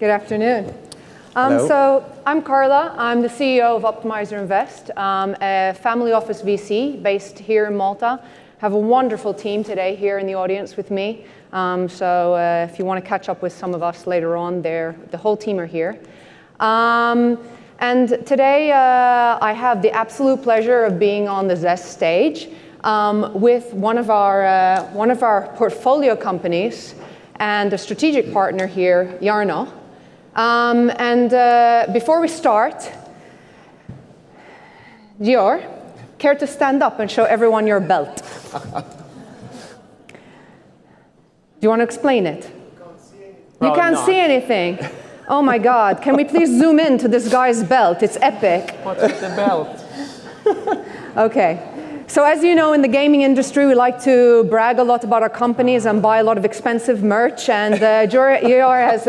Good afternoon. Hello. So I'm Carla. I'm the CEO of Optimizer Invest, a family office VC based here in Malta. Have a wonderful team today here in the audience with me. So if you want to catch up with some of us later on, the whole team are here. And today I have the absolute pleasure of being on the ZEST stage with one of our portfolio companies and a strategic partner here, Jarno. Before we start, Georg, care to stand up and show everyone your belt? Do you want to explain it? You can't see anything. Oh my God, can we please zoom in to this guy's belt? It's epic. What's with the belt? Okay. So as you know, in the gaming industry, we like to brag a lot about our companies and buy a lot of expensive merch. And Georg has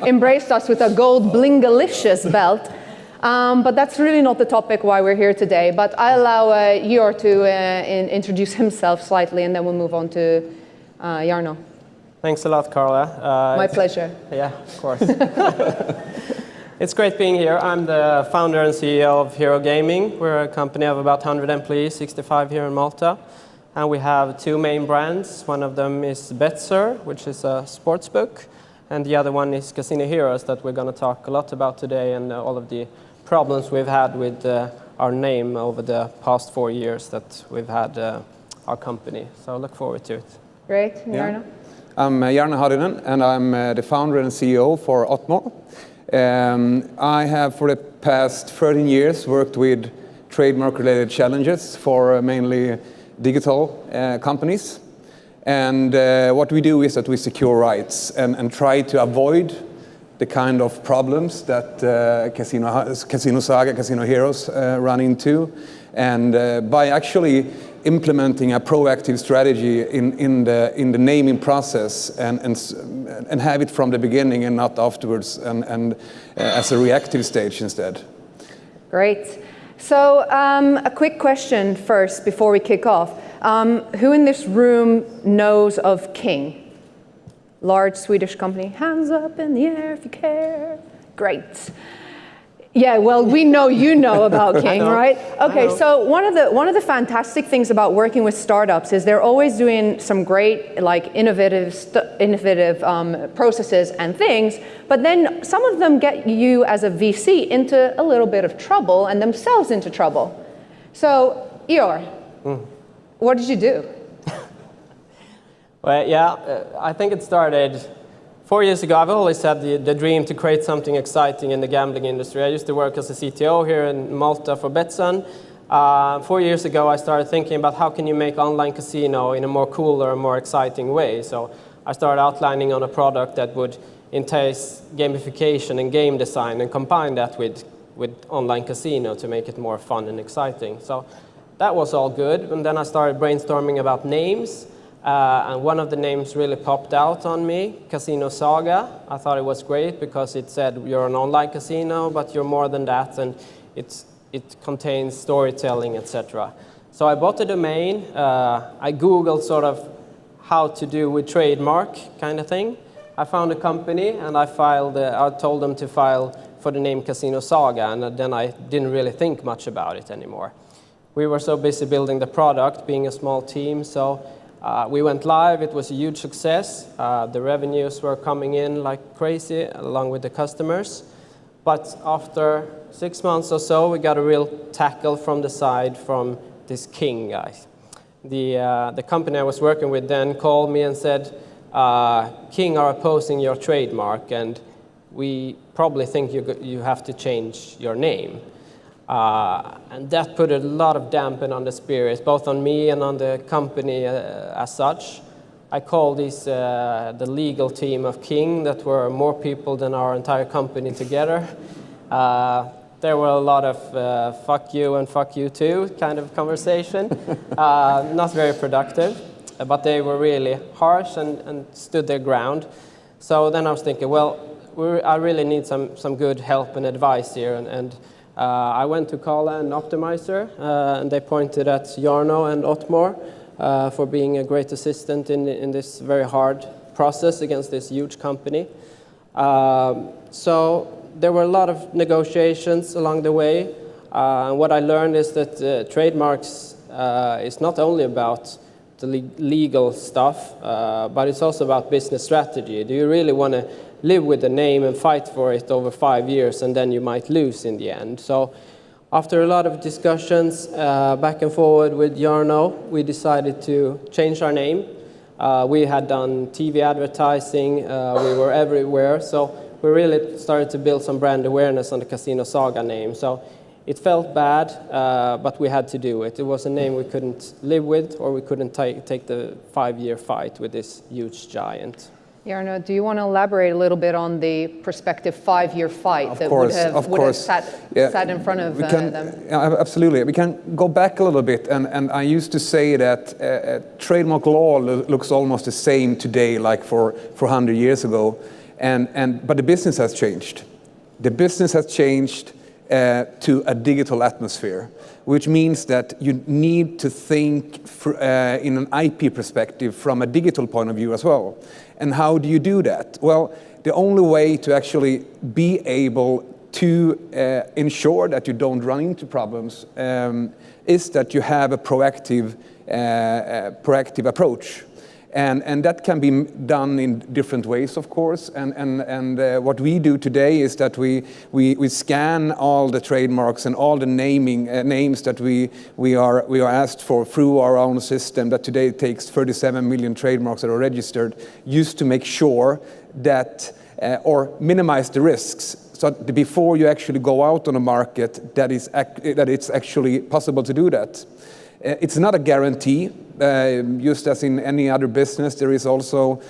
embraced us with a gold blingalicious belt. But that's really not the topic why we're here today. But I'll allow Georg to introduce himself slightly, and then we'll move on to Jarno. Thanks a lot, Carla. My pleasure. Yeah, of course. It's great being here. I'm the founder and CEO of Hero Gaming. We're a company of about 100 employees, 65 here in Malta. And we have two main brands. One of them is Betser, which is a sports book. And the other one is Casino Heroes, that we're going to talk a lot about today, and all of the problems we've had with our name over the past 4 years that we've had our company. So I look forward to it. Great. Jarno? I'm Jarno Hottinen, and I'm the founder and CEO for Otmore. I have, for the past 13 years, worked with trademark-related challenges for mainly digital companies. And what we do is that we secure rights and try to avoid the kind of problems that Casino Saga, Casino Heroes run into. And by actually implementing a proactive strategy in the naming process and have it from the beginning and not afterwards, and as a reactive stage instead. Great. So a quick question first before we kick off. Who in this room knows of King? Large Swedish company. Hands up in the air if you care. Great. Yeah, well, we know you know about King, right? Okay, so one of the fantastic things about working with startups is they're always doing some great, like, innovative processes and things, but then some of them get you as a VC into a little bit of trouble and themselves into trouble. So, Georg, what did you do? Well, yeah, I think it started 4 years ago. I've always had the dream to create something exciting in the gambling industry. I used to work as a CTO here in Malta for Westin. 4 years ago, I started thinking about how can you make online casino in a more cooler and more exciting way. So I started outlining on a product that would entice gamification and game design and combine that with online casino to make it more fun and exciting. So that was all good. And then I started brainstorming about names. And one of the names really popped out on me, Casino Saga. I thought it was great because it said you're an online casino, but you're more than that, and it contains storytelling, etc. So I bought a domain. I Googled sort of how to do with Trademark kind of thing. I found a company, and I told them to file for the name Casino Saga, and then I didn't really think much about it anymore. We were so busy building the product, being a small team, so we went live. It was a huge success. The revenues were coming in like crazy along with the customers. But after 6 months or so, we got a real tackle from the side from this King guy. The company I was working with then called me and said, King are opposing your trademark, and we probably think you have to change your name. And that put a lot of dampen on the spirit, both on me and on the company as such. I called the legal team of King, that were more people than our entire company together. There were a lot of fuck you and fuck you too kind of conversation. Not very productive, but they were really harsh and stood their ground. So then I was thinking, well, I really need some good help and advice here. And I went to Carla and Optimizer, and they pointed at Jarno and Otmore for being a great assistant in this very hard process against this huge company. So there were a lot of negotiations along the way. And what I learned is that trademarks is not only about the legal stuff, but it's also about business strategy. Do you really want to live with the name and fight for it over 5 years, and then you might lose in the end? So after a lot of discussions back and forward with Jarno, we decided to change our name. We had done TV advertising, we were everywhere, so we really started to build some brand awareness on the Casino Saga name. So it felt bad, but we had to do it. It was a name we couldn't live with, or we couldn't take the 5-year fight with this huge giant. Jarno, do you want to elaborate a little bit on the prospective 5-year fight Of that course, would have sat in front of them? Absolutely. We can go back a little bit, and I used to say that trademark law looks almost the same today like for 100 years ago, but the business has changed. The business has changed to a digital atmosphere, which means that you need to think in an IP perspective from a digital point of view as well. And how do you do that? Well, the only way to actually be able to ensure that you don't run into problems is that you have a proactive approach. And that can be done in different ways, of course. And what we do today is that we scan all the trademarks and all the names that we are asked for through our own system. That today takes 37 million trademarks that are registered, just to make sure that or minimize the risks. So before you actually go out on the market, that it's actually possible to do that. It's not a guarantee. Just as in any other business, there is also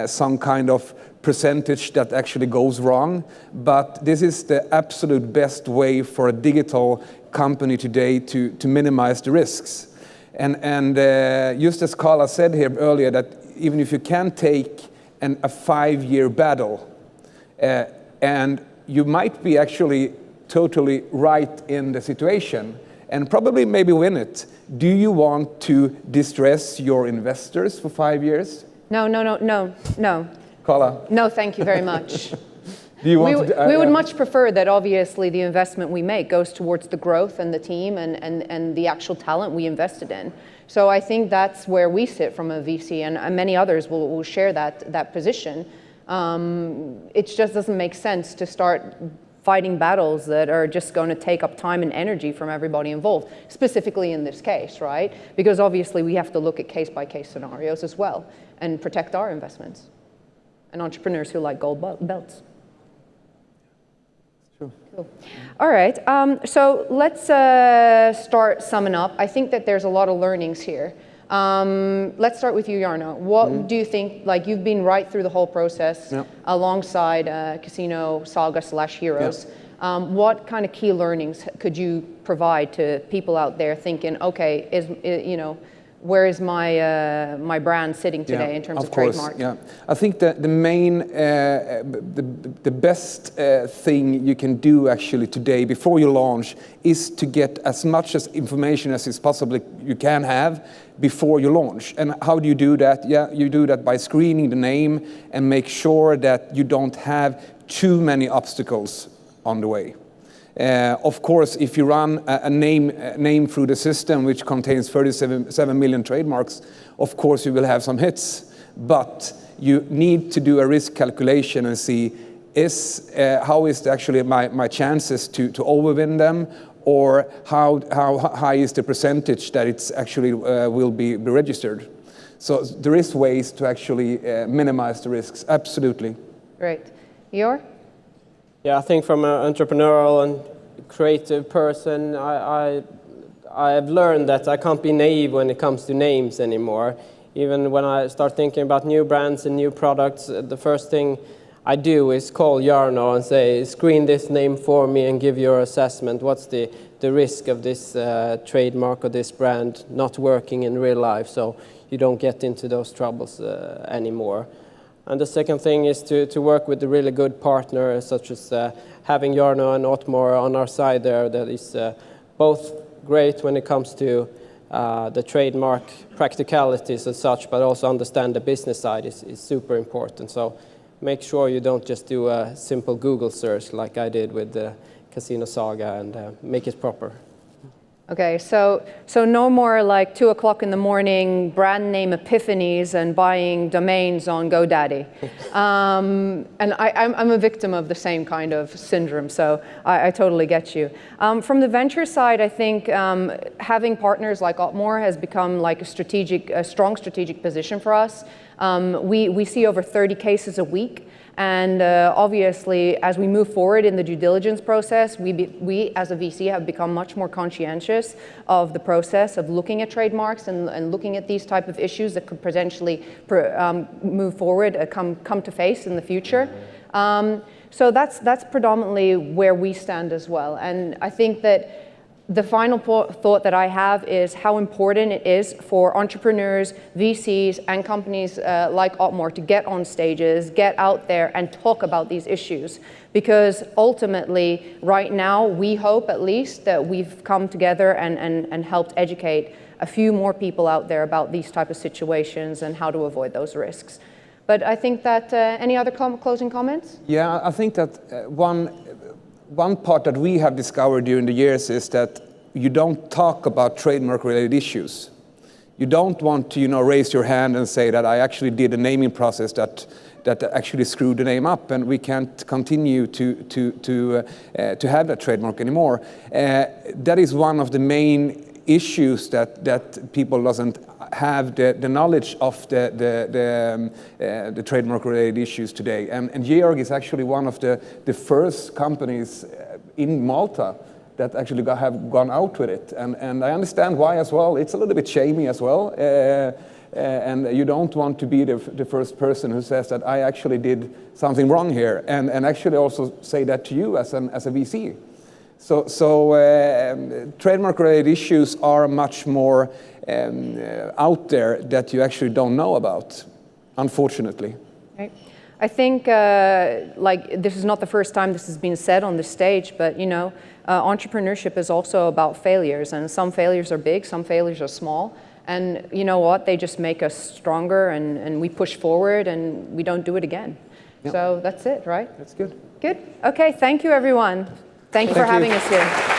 some kind of percentage that actually goes wrong. But this is the absolute best way for a digital company today to minimize the risks. And just as Carla said here earlier, that even if you can take a 5-year battle, and you might be actually totally right in the situation, and probably maybe win it. Do you want to distress your investors for 5 years? No. Carla? No, thank you very much. Do you want we would much prefer that obviously the investment we make goes towards the growth and the team and the actual talent we invested in. So I think that's where we sit from a VC, and many others will share that position. It just doesn't make sense to start fighting battles that are just going to take up time and energy from everybody involved, specifically in this case, right? Because obviously we have to look at case-by-case scenarios as well and protect our investments and entrepreneurs who like gold belts. True. Cool. All right, so let's start summing up. I think that there's a lot of learnings here. Let's start with you, Jarno. What do you think, like you've been right through the whole process alongside Casino Saga / Heroes. What kind of key learnings could you provide to people out there thinking, okay, where is my brand sitting today in terms of trademark? Yeah, I think that the main, the best thing you can do actually today before you launch is to get as much information as is possibly you can have before you launch. And how do you do that? Yeah, you do that by screening the name and make sure that you don't have too many obstacles on the way. Of course, if you run a name through the system which contains 37 million trademarks, of course you will have some hits. But you need to do a risk calculation and see how is actually my chances to overwin them, or how high is the percentage that it's actually will be registered. So there is ways to actually minimize the risks. Absolutely. Great. Georg? Yeah, I think from an entrepreneurial and creative person, I have learned that I can't be naive when it comes to names anymore. Even when I start thinking about new brands and new products, the first thing I do is call Jarno and say, screen this name for me and give your assessment. What's the risk of this trademark or this brand not working in real life, so you don't get into those troubles anymore. And the second thing is to work with a really good partner, such as having Jarno and Otmore on our side there. That is both great when it comes to the trademark practicalities as such, but also understand the business side is super important. So make sure you don't just do a simple Google search like I did with the Casino Saga, and make it proper. Okay, so no more like 2 o'clock in the morning brand name epiphanies and buying domains on GoDaddy. And I'm a victim of the same kind of syndrome, so I totally get you. From the venture side, I think having partners like Otmore has become like a strong strategic position for us. We see over 30 cases a week. And obviously, as we move forward in the due diligence process, we as a VC have become much more conscientious of the process of looking at trademarks and looking at these type of issues that could potentially move forward, come to face in the future. So that's predominantly where we stand as well. And I think that the final thought that I have is how important it is for entrepreneurs, VCs, and companies like Otmore to get on stages, get out there and talk about these issues. Because ultimately, right now, we hope at least that we've come together and helped educate a few more people out there about these type of situations and how to avoid those risks. But I think that, any other closing comments? Yeah, I think that one part that we have discovered during the years is that you don't talk about trademark-related issues. You don't want to, raise your hand and say that I actually did a naming process that actually screwed the name up, and we can't continue to have that trademark anymore. That is one of the main issues that people doesn't have the knowledge of the trademark-related issues today. And Georg is actually one of the first companies in Malta that actually have gone out with it. And I understand why as well. It's a little bit shamey as well. And you don't want to be the first person who says that I actually did something wrong here, and actually also say that to you as a VC. So trademark-related issues are much more out there that you actually don't know about, unfortunately. Right. I think this is not the first time this has been said on the stage, but entrepreneurship is also about failures, and some failures are big, some failures are small, and you know what? They just make us stronger, and we push forward, and we don't do it again. Yep. So that's it, right? That's good. Good. Okay. Thank you, everyone. Thank you for having us here.